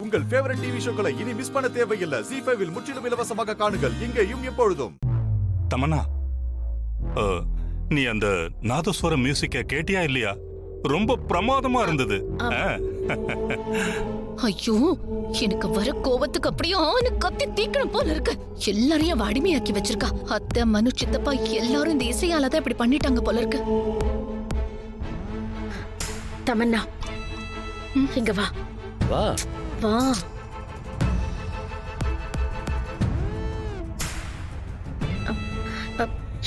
உங்கள் favourite TV ஷோக்களை இனி miss பண்ண தேவையில்லை. ZEE5 இல் முற்றிலும் இலவசமாக காணுங்கள். இங்கேயும் எப்பொழுதும். தமன்னா, நீ அந்த நாதஸ்வர மியூசிக்க கேட்டியா இல்லையா? ரொம்ப பிரமாதமா இருந்தது. ஐயோ, எனக்கு வர கோபத்துக்கு அப்படியே கத்தி தீக்கணும் போல இருக்கு. எல்லாரையும் அடிமையாக்கி வச்சிருக்கா. அத்தை, மனு, சித்தப்பா எல்லாரும் இந்த இசையால தான் இப்படி பண்ணிட்டாங்க போல இருக்கு. தமன்னா, இங்க வா வா வா.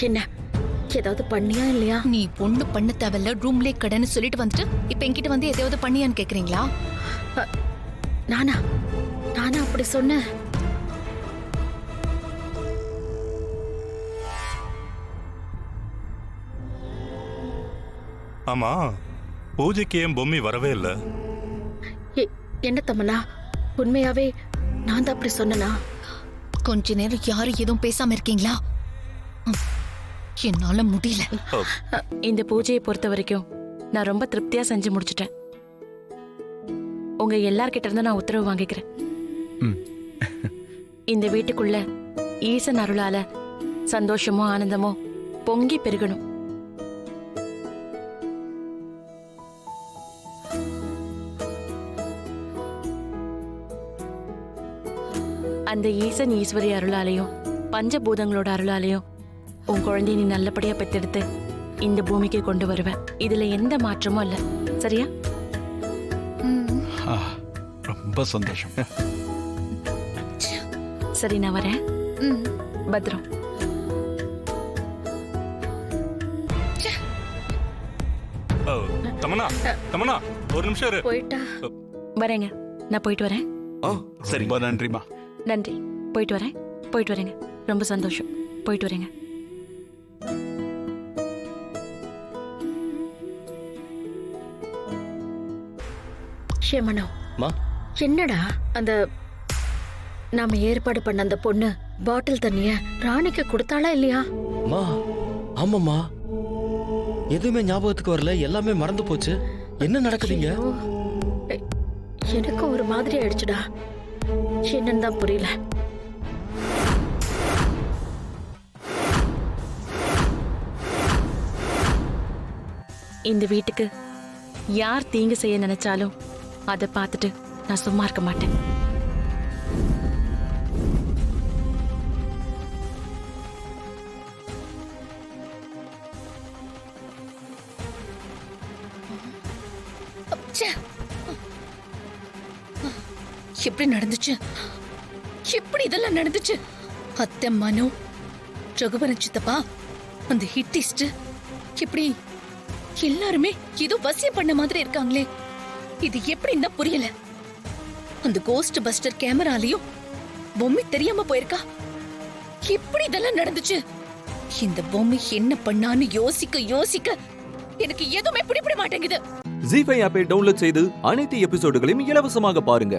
என்ன ஏதாவது பண்ணியா இல்லையா? நீ பொண்ணு பண்ண தேவையில்ல, ரூம்லே கடன்னு சொல்லிட்டு வந்துட்டு இப்ப என்கிட்ட வந்து எதையாவது பண்ணியான்னு கேக்குறீங்களா? நானா நானா அப்படி சொன்னேன்? ஆமா, பூஜைக்கு ஏன் பொம்மி வரவே இல்ல? என்ன தமன்னா, உண்மையாவே நான் தான் அப்படி சொன்னனா? கொஞ்ச நேரம் யாரும் எதுவும் பேசாம இருக்கீங்களா? என்னால முடியல. இந்த பூஜையை பொறுத்த வரைக்கும் நான் ரொம்ப திருப்தியா செஞ்சு முடிச்சிட்டேன். உங்க எல்லார்கிட்ட இருந்து நான் உத்தரவு வாங்கிக்கிறேன். இந்த வீட்டுக்குள்ள ஈசன் அருளால சந்தோஷமோ ஆனந்தமோ பொங்கி பெருகணும். அந்த ஈசன் ஈஸ்வரி அருளாலையும் பஞ்சபூதங்களோட அருளாலையும் உன் குழந்தைய நீ நல்லபடியா பெத்தெடுத்து இந்த பூமிக்கு கொண்டு வருவ. இதுல எந்த மாற்றமும் இல்ல. சரியா? ரொம்ப சந்தோஷம். சரி, நான் வரேன். பத்ரம். தமன்னா, தமன்னா, ஒரு நிமிஷம் இரு. போயிட்டா? வரேங்க, நான் போயிட்டு வரேன். சரி, ரொம்ப நன்றிமா. நன்றி. போயிட்டு வரேன். போயிட்டு வரேங்க. ரொம்ப சந்தோஷம். போயிட்டு வரேங்க. ஷேமனோ, என்னடா அந்த நாம ஏற்பாடு பண்ண அந்த பொண்ணு பாட்டில் தண்ணிய ராணிக்கு கொடுத்தாளா இல்லையா? ஆமாம்மா, எதுவுமே ஞாபகத்துக்கு வரல, எல்லாமே மறந்து போச்சு. என்ன நடக்குதுங்க? எனக்கு ஒரு மாதிரி ஆயிடுச்சுடா. என்னன்னு தான் புரியல. இந்த வீட்டுக்கு யார் தீங்கு செய்ய நினைச்சாலும் அதை பார்த்துட்டு நான் சும்மா இருக்க மாட்டேன். எப்படி நடந்துச்சு? எப்படி இதெல்லாம் நடந்துச்சு? அத்தை, மனு, ரகுவரன் சித்தப்பா, அந்த ஹிட்டிஸ்ட், இப்படி எல்லாருமே ஏதோ வசியம் பண்ண மாதிரி இருக்காங்களே. இது எப்படின்னா புரியல. அந்த கோஸ்ட் பஸ்டர் கேமராலையும் பொம்மை தெரியாம போயிருக்கா. எப்படி இதெல்லாம் நடந்துச்சு? இந்த பொம்மை என்ன பண்ணான்னு யோசிக்க எனக்கு எதுவுமே பிடிபட மாட்டேங்குது. ZEE5 ஆப்பை டவுன்லோட் செய்து அனைத்து எபிசோடுகளையும் இலவசமாக பாருங்க.